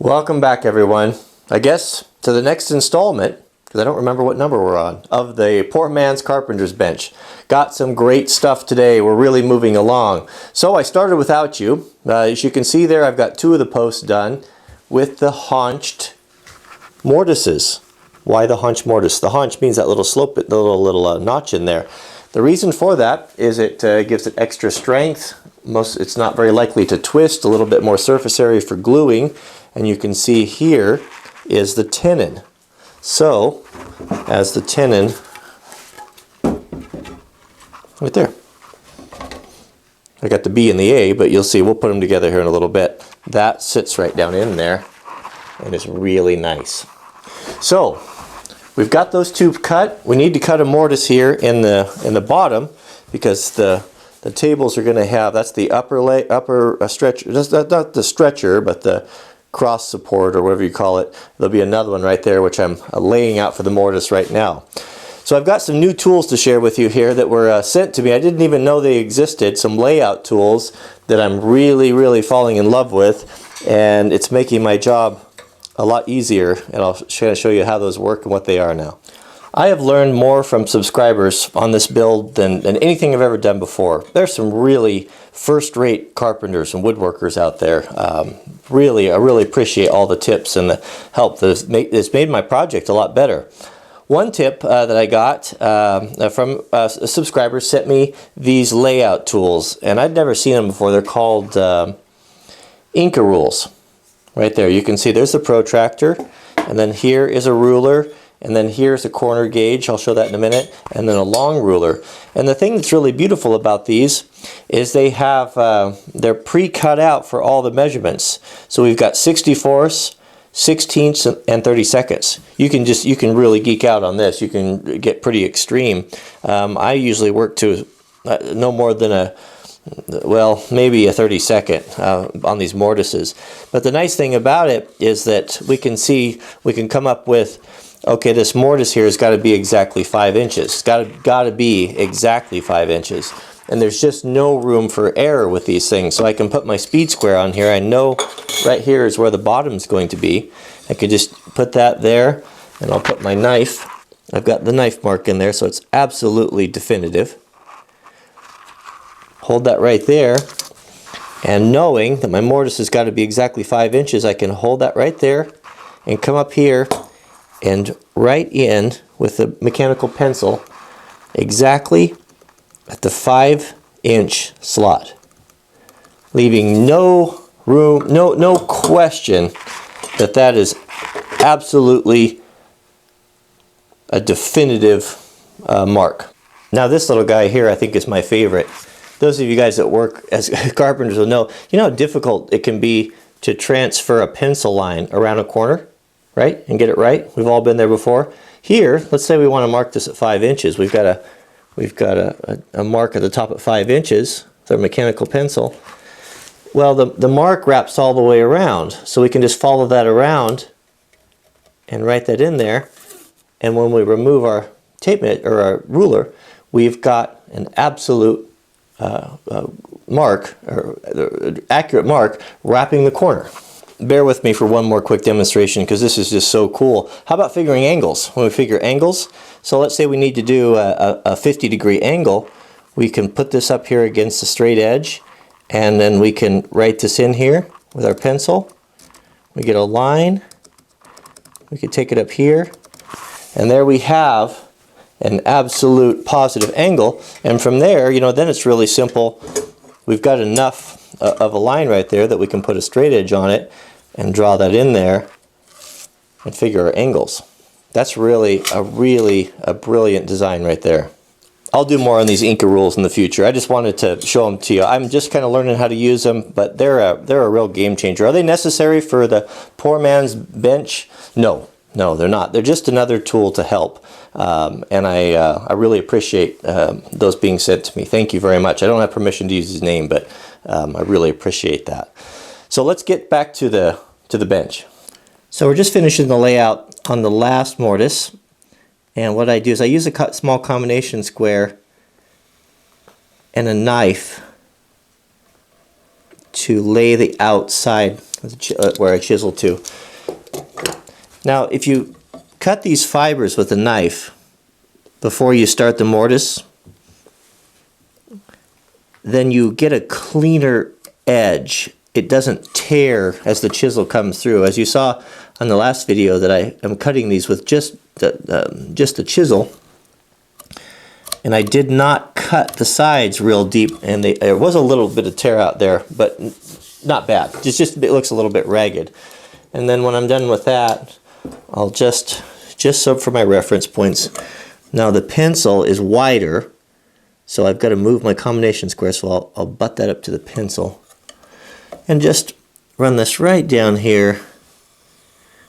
Welcome back, everyone. I guess to the next installment, because I don't remember what number we're on, of the Poor Man's Carpenter's Bench. Got some great stuff today. We're really moving along. So I started without you. As you can see there, I've got two of the posts done with the haunched mortises. Why the haunch mortise? The haunch means that little slope, the little notch in there. The reason for that is it gives it extra strength. It's not very likely to twist, a little bit more surface area for gluing. And you can see here is the tenon. So, as the tenon, right there. I got the B and the A, but you'll see, we'll put them together here in a little bit. That sits right down in there and is really nice. So, we've got those two cut. We need to cut a mortise here in the bottom because the tables are going to have, that's the upper stretcher, not the stretcher, but the cross support or whatever you call it. There'll be another one right there which I'm laying out for the mortise right now. So I've got some new tools to share with you here that were sent to me. I didn't even know they existed. Some layout tools that I'm really falling in love with, and it's making my job a lot easier, and I'll show you how those work and what they are now. I have learned more from subscribers on this build than anything I've ever done before. There's some really first-rate carpenters and woodworkers out there. I really appreciate all the tips and the help that has made my project a lot better. One tip that I got from a subscriber sent me these layout tools, and I'd never seen them before. They're called Inca rules. Right there, you can see there's the protractor, and then here is a ruler, and then here's a corner gauge. I'll show that in a minute, and then a long ruler. And the thing that's really beautiful about these is they have they're pre-cut out for all the measurements. So we've got 64ths, 16ths, and 32nds. You can really geek out on this. You can get pretty extreme. I usually work to no more than maybe a 32nd on these mortises. But the nice thing about it is that we can come up with, okay, this mortise here has got to be exactly 5 inches. It's got to be exactly 5 inches. And there's just no room for error with these things. So I can put my speed square on here. I know right here is where the bottom's going to be. I could just put that there, and I'll put my knife. I've got the knife mark in there, so it's absolutely definitive. Hold that right there, and knowing that my mortise has got to be exactly 5 inches, I can hold that right there and come up here and write in with a mechanical pencil exactly at the 5-inch slot, leaving no room, no question that is absolutely a definitive mark. Now this little guy here I think is my favorite. Those of you guys that work as carpenters will know, you know how difficult it can be to transfer a pencil line around a corner, right? And get it right. We've all been there before. Here, let's say we want to mark this at 5 inches. We've got a mark at the top at 5 inches with our mechanical pencil. Well, the mark wraps all the way around, so we can just follow that around and write that in there. And when we remove our tape or our ruler, we've got an absolute mark, or accurate mark, wrapping the corner. Bear with me for one more quick demonstration because this is just so cool. How about figuring angles? When we figure angles, so let's say we need to do a 50-degree angle, we can put this up here against the straight edge, and then we can write this in here with our pencil. We get a line, we can take it up here, and there we have an absolute positive angle. And from there, you know, then it's really simple. We've got enough of a line right there that we can put a straight edge on it and draw that in there and figure our angles. That's really a brilliant design right there. I'll do more on these Inca rules in the future. I just wanted to show them to you. I'm just kind of learning how to use them, but they're a real game changer. Are they necessary for the poor man's bench? No, they're not. They're just another tool to help. And I really appreciate those being sent to me. Thank you very much. I don't have permission to use his name, but I really appreciate that. So let's get back to the bench. So we're just finishing the layout on the last mortise, and what I do is I use a small combination square and a knife to lay the outside where I chiseled to. Now, if you cut these fibers with a knife before you start the mortise, then you get a cleaner edge. It doesn't tear as the chisel comes through. As you saw on the last video, that I am cutting these with just the chisel, and I did not cut the sides real deep, and there was a little bit of tear out there, but not bad. It looks a little bit ragged. And then when I'm done with that, I'll just so for my reference points. Now the pencil is wider, so I've got to move my combination square, so I'll butt that up to the pencil. And just run this right down here.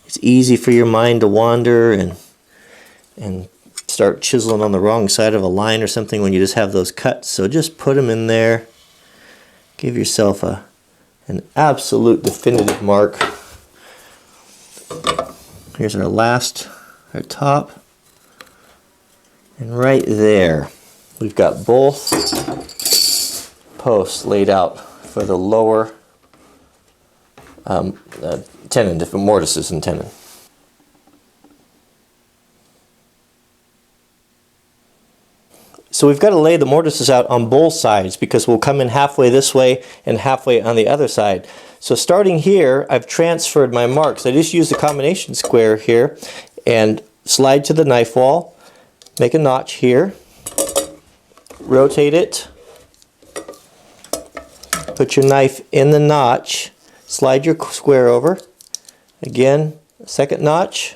It's easy for your mind to wander and start chiseling on the wrong side of a line or something when you just have those cuts. So just put them in there. Give yourself an absolute definitive mark. Here's our top. And right there, we've got both posts laid out for the lower tenon, different mortises and tenon. So we've got to lay the mortises out on both sides because we'll come in halfway this way and halfway on the other side. So starting here, I've transferred my marks. I just use the combination square here and slide to the knife wall, make a notch here, rotate it, put your knife in the notch, slide your square over, again, second notch,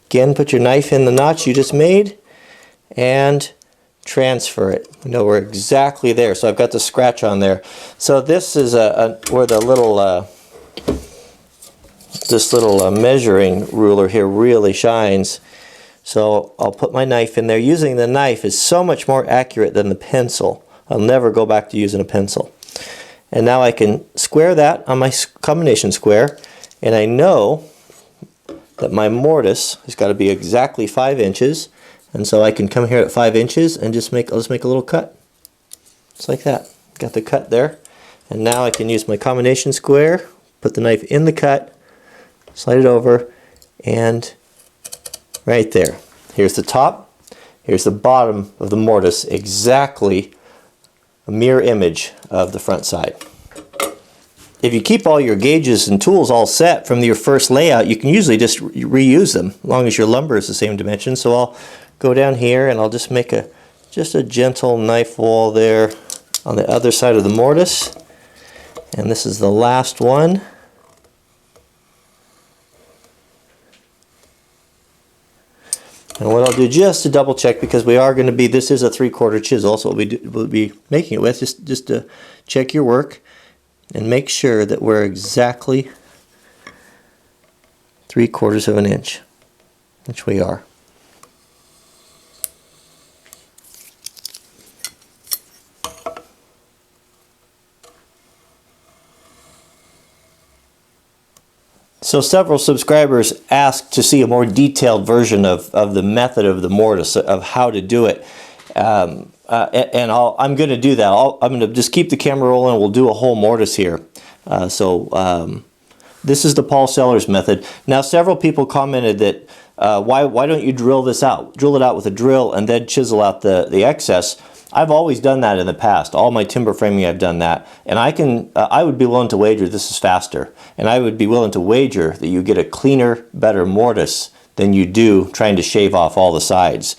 again, put your knife in the notch you just made and transfer it. You know, we're exactly there. So I've got the scratch on there. So this is where the little this little measuring ruler here really shines. So I'll put my knife in there. Using the knife is so much more accurate than the pencil. I'll never go back to using a pencil. And now I can square that on my combination square, and I know that my mortise has got to be exactly 5 inches, and so I can come here at 5 inches and I'll just make a little cut. Just like that. Got the cut there. And now I can use my combination square, put the knife in the cut, slide it over, and right there. Here's the top, here's the bottom of the mortise, exactly a mirror image of the front side. If you keep all your gauges and tools all set from your first layout, you can usually just reuse them, as long as your lumber is the same dimension. So I'll go down here and I'll just make a gentle knife wall there on the other side of the mortise. And this is the last one. And what I'll do, just to double check, because we are going to be, this is a 3/4 chisel, so we'll be making it with, just to check your work and make sure that we're exactly 3/4 of an inch, which we are. So several subscribers asked to see a more detailed version of the method of the mortise, of how to do it. And I'm going to do that. I'm going to just keep the camera rolling and we'll do a whole mortise here. This is the Paul Sellers method. Now several people commented that why don't you drill this out? Drill it out with a drill and then chisel out the excess. I've always done that in the past. All my timber framing, I've done that. And I would be willing to wager this is faster. And I would be willing to wager that you get a cleaner, better mortise than you do trying to shave off all the sides.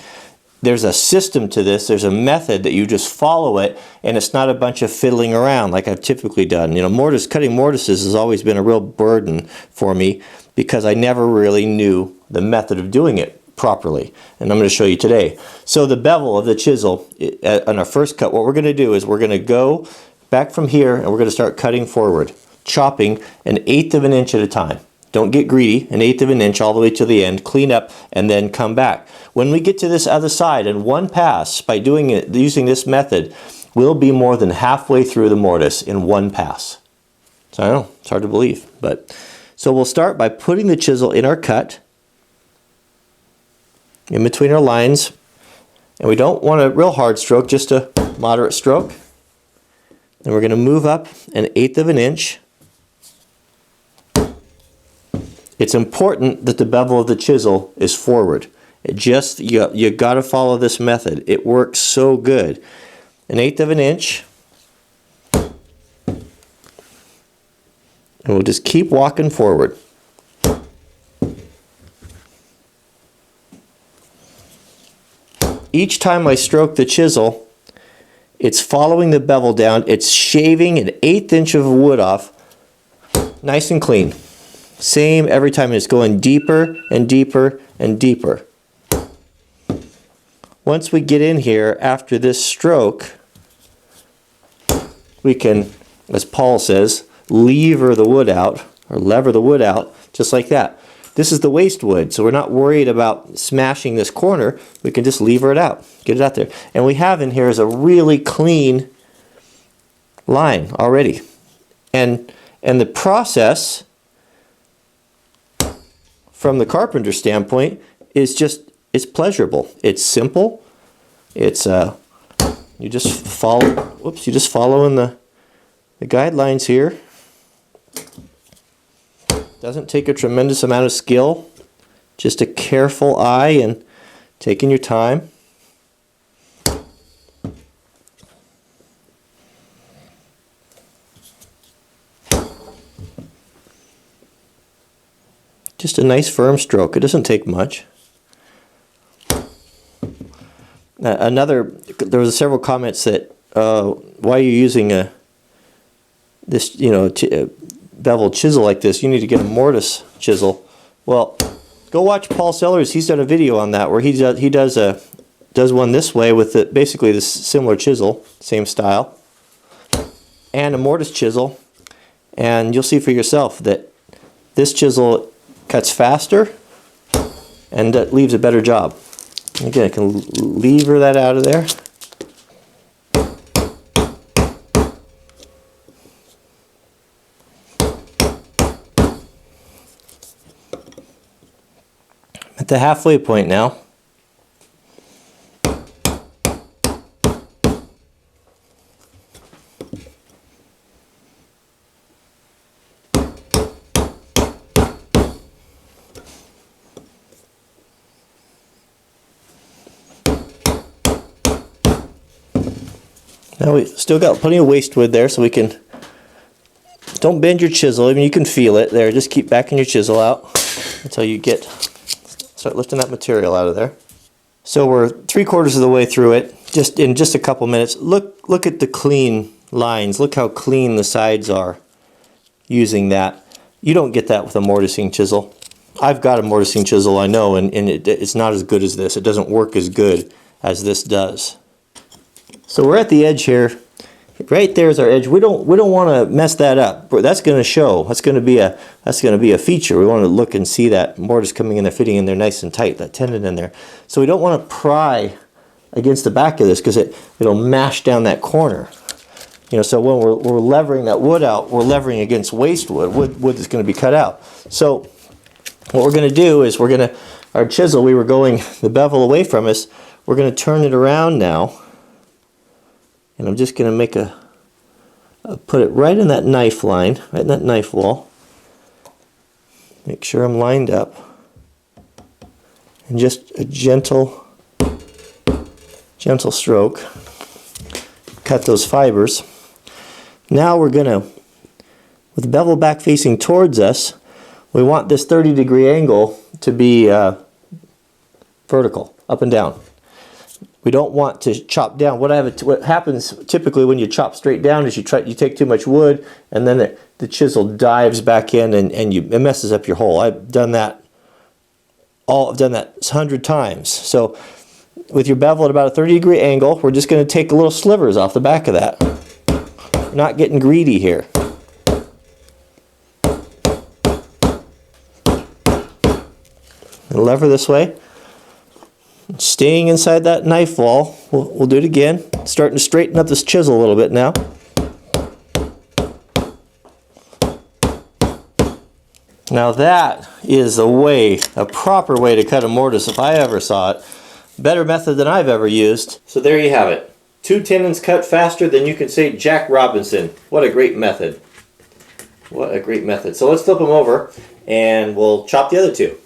There's a system to this. There's a method that you just follow it, and it's not a bunch of fiddling around like I've typically done. You know, cutting mortises has always been a real burden for me because I never really knew the method of doing it properly, and I'm going to show you today. So the bevel of the chisel on our first cut, what we're going to do is we're going to go back from here and we're going to start cutting forward, chopping 1/8 of an inch at a time. Don't get greedy, 1/8 of an inch all the way to the end, clean up, and then come back. When we get to this other side, in one pass, by doing it using this method, we'll be more than halfway through the mortise in one pass. So I know, it's hard to believe, but so we'll start by putting the chisel in our cut, in between our lines, and we don't want a real hard stroke, just a moderate stroke. And we're going to move up 1/8 of an inch. It's important that the bevel of the chisel is forward. You got to follow this method. It works so good. 1/8 of an inch. And we'll just keep walking forward. Each time I stroke the chisel, it's following the bevel down. It's shaving 1/8 inch of wood off, nice and clean. Same every time. It's going deeper and deeper and deeper. Once we get in here after this stroke, we can, as Paul says, lever the wood out, or lever the wood out, just like that. This is the waste wood, so we're not worried about smashing this corner. We can just lever it out, get it out there. And we have in here is a really clean line already. And the process, from the carpenter standpoint, is it's pleasurable. It's simple. It's you just follow in the guidelines here. Doesn't take a tremendous amount of skill, just a careful eye and taking your time. Just a nice firm stroke. It doesn't take much. There was several comments that why are you using this beveled chisel like this? You need to get a mortise chisel. Well, go watch Paul Sellers. He's done a video on that where he does one this way with basically this similar chisel, same style, and a mortise chisel, and you'll see for yourself that this chisel cuts faster and leaves a better job. Again, I can lever that out of there. At the halfway point now. Now we still got plenty of waste wood there, so we can, don't bend your chisel. I mean, you can feel it there. Just keep backing your chisel out until you start lifting that material out of there. So we're 3/4 of the way through it, in just a couple minutes. Look at the clean lines. Look how clean the sides are using that. You don't get that with a mortising chisel. I've got a mortising chisel, I know, and it's not as good as this. It doesn't work as good as this does. So we're at the edge here. Right there is our edge. We don't want to mess that up. That's going to show. That's going to be a feature. We want to look and see that mortise coming in there, fitting in there nice and tight, that tendon in there. So we don't want to pry against the back of this because it'll mash down that corner. So when we're levering that wood out, we're levering against waste wood. Wood is going to be cut out. So what we're going to do is our chisel, we were going the bevel away from us. We're going to turn it around now. And I'm just going to make put it right in that knife line, right in that knife wall. Make sure I'm lined up. And just a gentle stroke. Cut those fibers. Now we're going to, with the bevel back facing towards us, we want this 30-degree angle to be vertical, up and down. We don't want to chop down. What happens typically when you chop straight down is you take too much wood, and then the chisel dives back in and it messes up your hole. I've done that 100 times. So with your bevel at about a 30-degree angle, we're just going to take little slivers off the back of that. We're not getting greedy here. And lever this way. Staying inside that knife wall, we'll do it again. Starting to straighten up this chisel a little bit now. Now that is a proper way to cut a mortise if I ever saw it. Better method than I've ever used. So there you have it. 2 tenons cut faster than you can say Jack Robinson. What a great method. What a great method. So let's flip them over and we'll chop the other 2.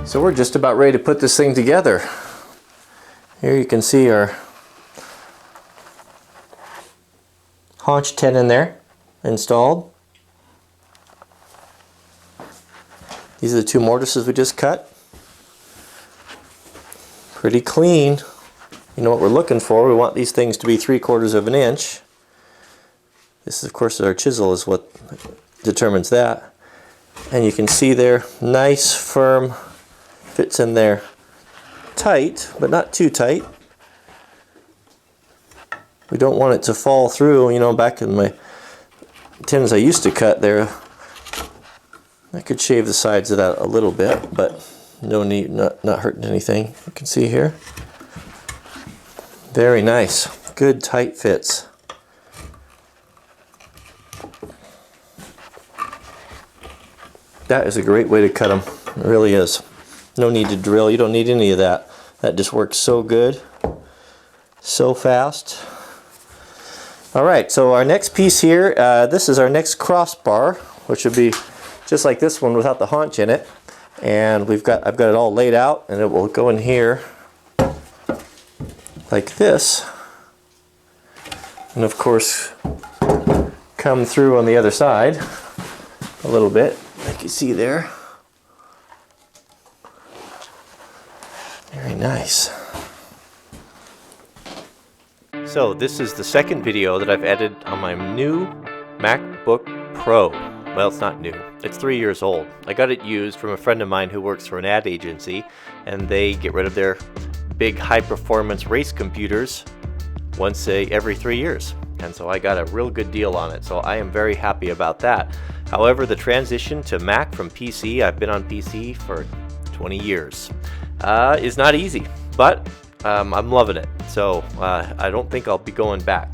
So we're just about ready to put this thing together. Here you can see our haunch tenon there installed. These are the 2 mortises we just cut. Pretty clean. You know what we're looking for. We want these things to be 3/4 of an inch. This, of course, our chisel is what determines that. And you can see there, nice, firm, fits in there tight, but not too tight. We don't want it to fall through. You know, back in my tins I used to cut there, I could shave the sides of that a little bit, but no need, not hurting anything. You can see here. Very nice. Good tight fits. That is a great way to cut them. It really is. No need to drill. You don't need any of that. That just works so good, so fast. All right, so our next piece here, this is our next crossbar, which would be just like this one without the haunch in it. And I've got it all laid out, and it will go in here like this. And of course, come through on the other side a little bit, like you see there. Very nice. So this is the second video that I've edited on my new MacBook Pro. Well, it's not new. It's 3 years old. I got it used from a friend of mine who works for an ad agency, and they get rid of their big high-performance race computers once every 3 years. And so I got a real good deal on it. So I am very happy about that. However, the transition to Mac from PC, I've been on PC for 20 years. Is not easy, but I'm loving it. So I don't think I'll be going back.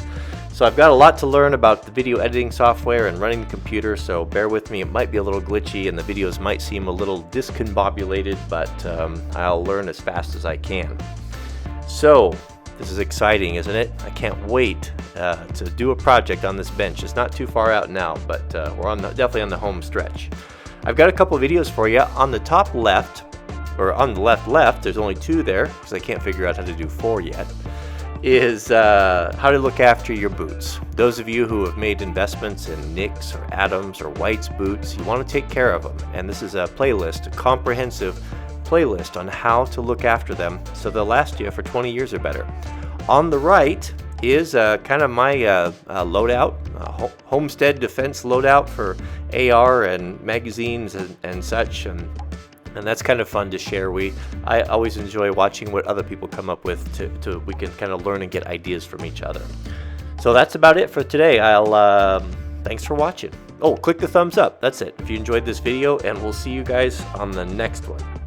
So I've got a lot to learn about the video editing software and running the computer, so bear with me. It might be a little glitchy and the videos might seem a little discombobulated, but I'll learn as fast as I can. So this is exciting, isn't it? I can't wait to do a project on this bench. It's not too far out now, but we're definitely on the home stretch. I've got a couple of videos for you. On the top left, or on the left, there's only 2 there, because I can't figure out how to do 4 yet, is how to look after your boots. Those of you who have made investments in Nicks or Adams or White's boots, you want to take care of them. And this is a playlist, a comprehensive playlist on how to look after them so they'll last you for 20 years or better. On the right is kind of my loadout, homestead defense loadout for AR and magazines and such. And that's kind of fun to share. I always enjoy watching what other people come up with to we can kind of learn and get ideas from each other. So that's about it for today. Thanks for watching. Oh, click the thumbs up. That's it if you enjoyed this video, and we'll see you guys on the next one.